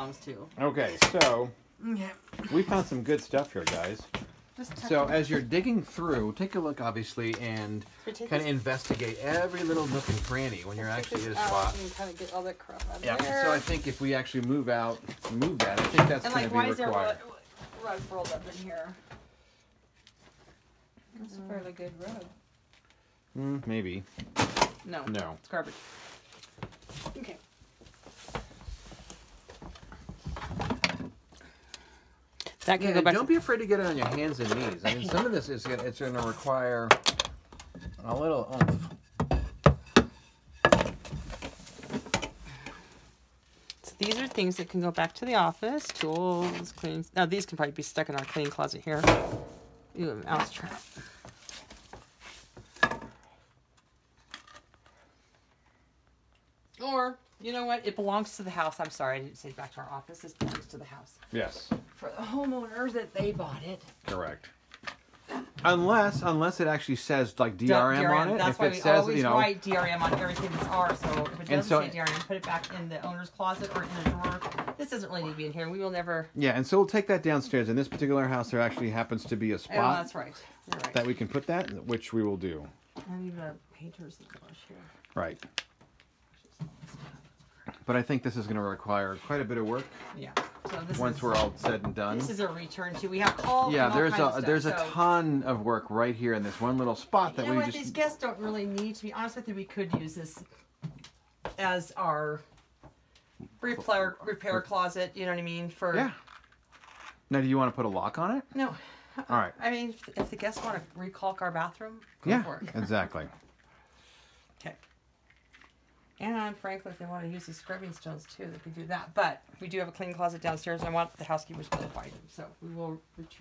belongs to. Okay, so we found some good stuff here, guys. So as you're digging through, take a look, obviously, and kind of investigate every little nook and cranny when you're actually at a spot. And kind of get all that crap out of Yeah. there. So I think if we actually move that, I think that's going to be required. Why is there rug rolled up in here? That's a fairly good rug. Maybe. No. No. It's garbage. Okay. That can go back. Don't be afraid to get it on your hands and knees. I mean, some of this is it's going to require a little oomph. So these are things that can go back to the office. Tools, clean. Now these can probably be stuck in our clean closet here. Ooh, a mouse trap. Or, you know what? It belongs to the house. I'm sorry, I didn't say back to our office. This belongs to the house. Yes. For the homeowners that they bought it. Correct. Unless it actually says like DRM on it. That's if why it we says, always write DRM on everything that's ours. So if it doesn't say DRM, put it back in the owner's closet or in a drawer. This doesn't really need to be in here. We will never. Yeah, and so we'll take that downstairs. In this particular house, there actually happens to be a spot. Oh, that's right. You're right. That we can put that, which we will do. And even a painter's brush here. Right. But I think this is going to require quite a bit of work. Yeah. So this once we're all said and done. This is a return to. We have call. Yeah, and all kinds of there's stuff, a ton of work right here in this one little spot that you know we what? just. These guests don't really need. To be honest with you, we could use this as our repair closet. You know what I mean? For yeah. Now, do you want to put a lock on it? No. All right. I mean, if the guests want to recalk our bathroom, go yeah, for it. Exactly. Okay. And frankly, if they want to use these scrubbing stones too, they can do that. But we do have a clean closet downstairs, and I want the housekeepers to find them. So we will retrieve.